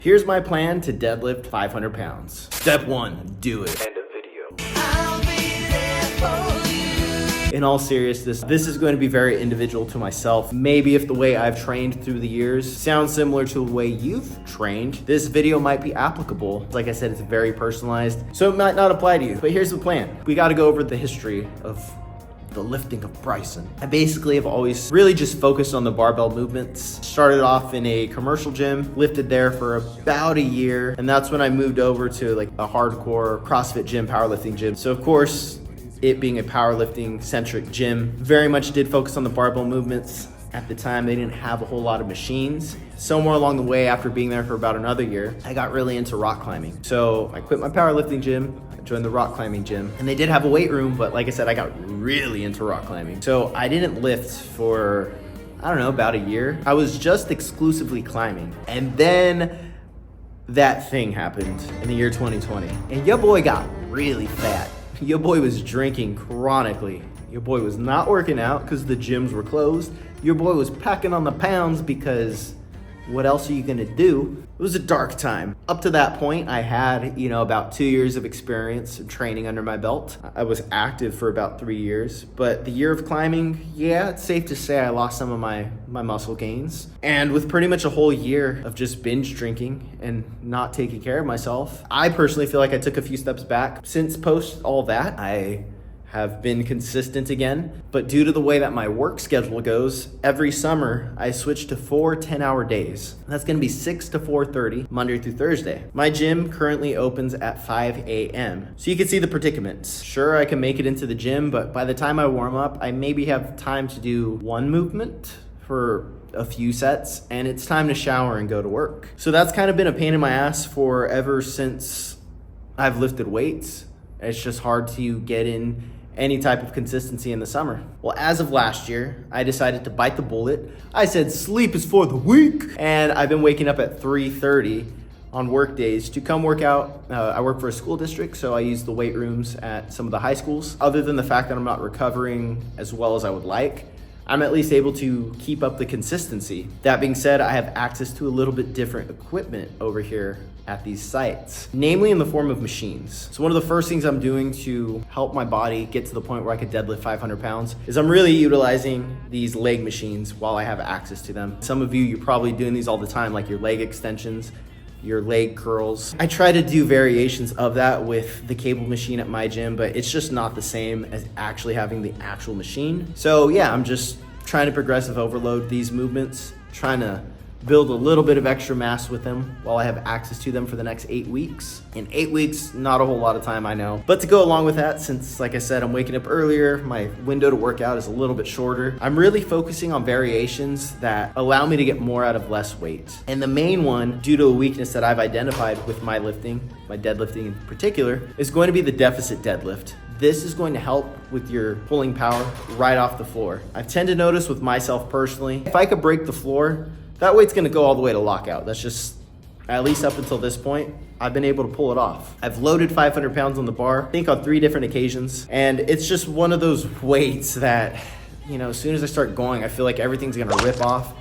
Here's my plan to deadlift 500 pounds. Step 1, do it. End of video. In all seriousness, this is going to be very individual to myself. Maybe if the way I've trained through the years sounds similar to the way you've trained, this video might be applicable. Like I said, it's very personalized, so it might not apply to you. But here's the plan. We got to go over the history of the lifting of Brison. I basically have always really just focused on the barbell movements. Started off in a commercial gym, lifted there for about a year, and that's when I moved over to like a hardcore CrossFit gym, powerlifting gym. So of course, it being a powerlifting centric gym, very much did focus on the barbell movements. At the time, they didn't have a whole lot of machines. Somewhere along the way, after being there for about another year, I got really into rock climbing. So I quit my powerlifting gym, joined the rock climbing gym, and they did have a weight room, but like I said, I got really into rock climbing. So I didn't lift for, I don't know, about a year. I was just exclusively climbing. And then that thing happened in the year 2020. And your boy got really fat. Your boy was drinking chronically. Your boy was not working out because the gyms were closed. Your boy was packing on the pounds because what else are you gonna do? It was a dark time. Up to that point, I had, about 2 years of experience of training under my belt. I was active for about 3 years, but the year of climbing, yeah, it's safe to say I lost some of my muscle gains. And with pretty much a whole year of just binge drinking and not taking care of myself, I personally feel like I took a few steps back. Since post all that, I have been consistent again, but due to the way that my work schedule goes, every summer I switch to 4 10-hour days. That's gonna be 6 to 4:30, Monday through Thursday. My gym currently opens at 5 a.m. So you can see the predicaments. Sure, I can make it into the gym, but by the time I warm up, I maybe have time to do one movement for a few sets, and it's time to shower and go to work. So that's kind of been a pain in my ass for ever since I've lifted weights. It's just hard to get in any type of consistency in the summer. Well, as of last year, I decided to bite the bullet. I said sleep is for the weak, and I've been waking up at 3:30 on work days to come work out. I work for a school district, so I use the weight rooms at some of the high schools. Other than the fact that I'm not recovering as well as I would like, I'm at least able to keep up the consistency. That being said, I have access to a little bit different equipment over here at these sites, namely in the form of machines. So one of the first things I'm doing to help my body get to the point where I could deadlift 500 pounds is I'm really utilizing these leg machines while I have access to them. Some of you're probably doing these all the time, like your leg extensions, your leg curls. I try to do variations of that with the cable machine at my gym, but it's just not the same as actually having the actual machine. So yeah, I'm just trying to progressive overload these movements, trying to build a little bit of extra mass with them while I have access to them for the next 8 weeks. In 8 weeks, not a whole lot of time, I know. But to go along with that, since like I said, I'm waking up earlier, my window to work out is a little bit shorter, I'm really focusing on variations that allow me to get more out of less weight. And the main one, due to a weakness that I've identified with my lifting, my deadlifting in particular, is going to be the deficit deadlift. This is going to help with your pulling power right off the floor. I tend to notice with myself personally, if I could break the floor, that weight's gonna go all the way to lockout. That's just, at least up until this point, I've been able to pull it off. I've loaded 500 pounds on the bar, I think on 3 different occasions. And it's just one of those weights that, as soon as I start going, I feel like everything's gonna rip off.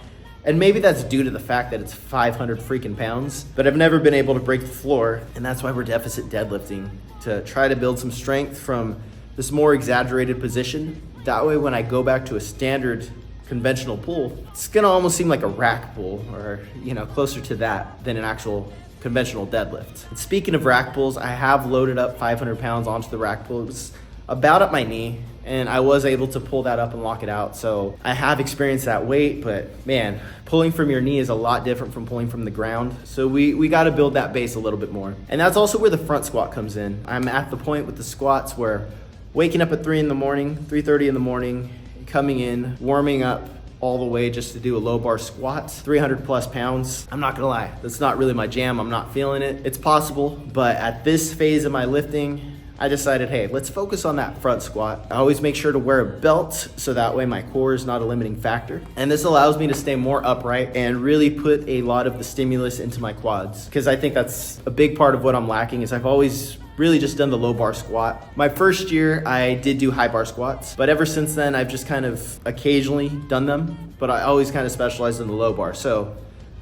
And maybe that's due to the fact that it's 500 freaking pounds, but I've never been able to break the floor. And that's why we're deficit deadlifting, to try to build some strength from this more exaggerated position. That way, when I go back to a standard conventional pull, it's gonna almost seem like a rack pull, or closer to that than an actual conventional deadlift. And speaking of rack pulls, I have loaded up 500 pounds onto the rack pull. It was about at my knee, and I was able to pull that up and lock it out. So I have experienced that weight, but man, pulling from your knee is a lot different from pulling from the ground. So we got to build that base a little bit more. And that's also where the front squat comes in. I'm at the point with the squats where waking up at 3:30 in the morning, coming in, warming up all the way just to do a low bar squat, 300 plus pounds. I'm not gonna lie, that's not really my jam. I'm not feeling it. It's possible, but at this phase of my lifting, I decided, hey, let's focus on that front squat. I always make sure to wear a belt so that way my core is not a limiting factor. And this allows me to stay more upright and really put a lot of the stimulus into my quads, because I think that's a big part of what I'm lacking. Is I've always really just done the low bar squat. My first year, I did do high bar squats, but ever since then, I've just kind of occasionally done them, but I always kind of specialized in the low bar. So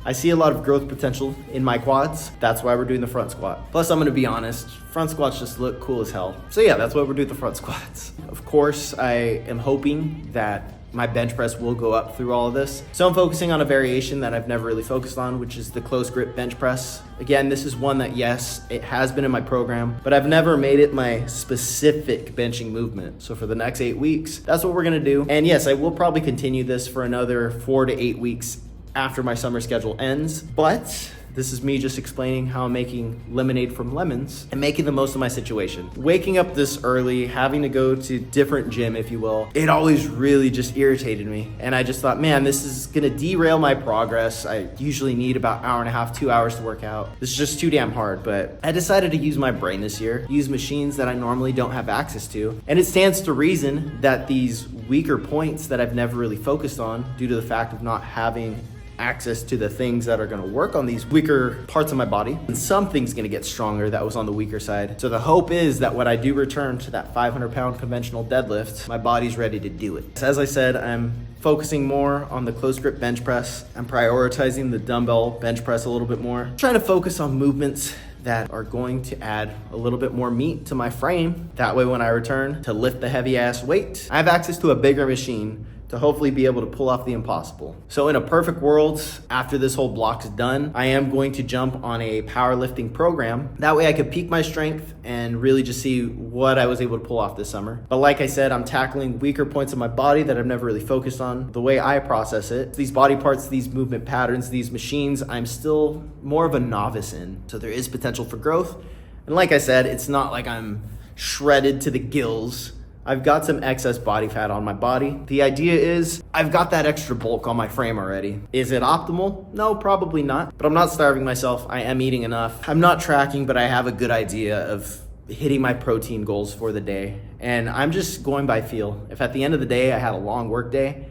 I see a lot of growth potential in my quads. That's why we're doing the front squat. Plus, I'm gonna be honest, front squats just look cool as hell. So yeah, that's why we're doing the front squats. Of course, I am hoping that my bench press will go up through all of this. So I'm focusing on a variation that I've never really focused on, which is the close grip bench press. Again, this is one that, yes, it has been in my program, but I've never made it my specific benching movement. So for the next 8 weeks, that's what we're gonna do. And yes, I will probably continue this for another 4 to 8 weeks after my summer schedule ends, but this is me just explaining how I'm making lemonade from lemons and making the most of my situation. Waking up this early, having to go to different gym, if you will, it always really just irritated me. And I just thought, man, this is gonna derail my progress. I usually need about 1.5 to 2 hours to work out. This is just too damn hard, but I decided to use my brain this year, use machines that I normally don't have access to. And it stands to reason that these weaker points that I've never really focused on due to the fact of not having access to the things that are gonna work on these weaker parts of my body, and something's gonna get stronger that was on the weaker side. So the hope is that when I do return to that 500-pound conventional deadlift, my body's ready to do it. As I said, I'm focusing more on the close grip bench press. I'm prioritizing the dumbbell bench press a little bit more. Trying to focus on movements that are going to add a little bit more meat to my frame. That way when I return to lift the heavy ass weight, I have access to a bigger machine to hopefully be able to pull off the impossible. So in a perfect world, after this whole block's done, I am going to jump on a powerlifting program. That way I could peak my strength and really just see what I was able to pull off this summer. But like I said, I'm tackling weaker points of my body that I've never really focused on. The way I process it, these body parts, these movement patterns, these machines, I'm still more of a novice in. So there is potential for growth. And like I said, it's not like I'm shredded to the gills. I've got some excess body fat on my body. The idea is I've got that extra bulk on my frame already. Is it optimal? No, probably not. But I'm not starving myself. I am eating enough. I'm not tracking, but I have a good idea of hitting my protein goals for the day. And I'm just going by feel. If at the end of the day I had a long work day,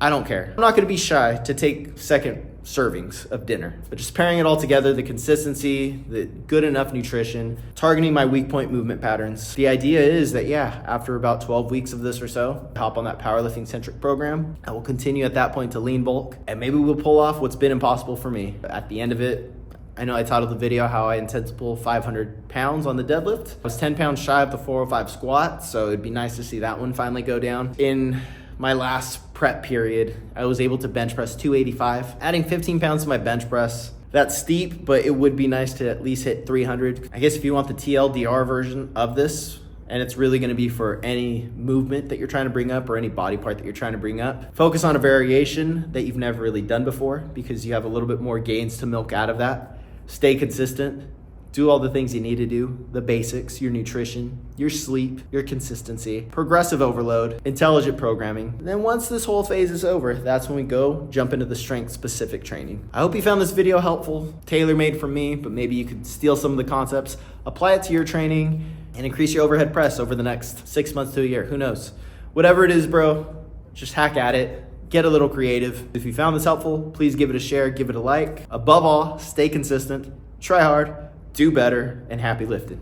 I don't care. I'm not gonna be shy to take second servings of dinner, but just pairing it all together, the consistency, the good enough nutrition, targeting my weak point movement patterns. The idea is that, yeah, after about 12 weeks of this or so, hop on that powerlifting centric program. I will continue at that point to lean bulk, and maybe we'll pull off what's been impossible for me. At the end of it, I know I titled the video how I intend to pull 500 pounds on the deadlift. I was 10 pounds shy of the 405 squat, so it'd be nice to see that one finally go down. In my last prep period, I was able to bench press 285, adding 15 pounds to my bench press. That's steep, but it would be nice to at least hit 300. I guess if you want the TLDR version of this, and it's really gonna be for any movement that you're trying to bring up or any body part that you're trying to bring up, focus on a variation that you've never really done before because you have a little bit more gains to milk out of that. Stay consistent. Do all the things you need to do, the basics, your nutrition, your sleep, your consistency, progressive overload, intelligent programming. And then once this whole phase is over, that's when we go jump into the strength-specific training. I hope you found this video helpful, tailor-made from me, but maybe you could steal some of the concepts, apply it to your training, and increase your overhead press over the next 6 months to a year. Who knows? Whatever it is, bro, just hack at it. Get a little creative. If you found this helpful, please give it a share, give it a like. Above all, stay consistent, try hard, do better, and happy lifting.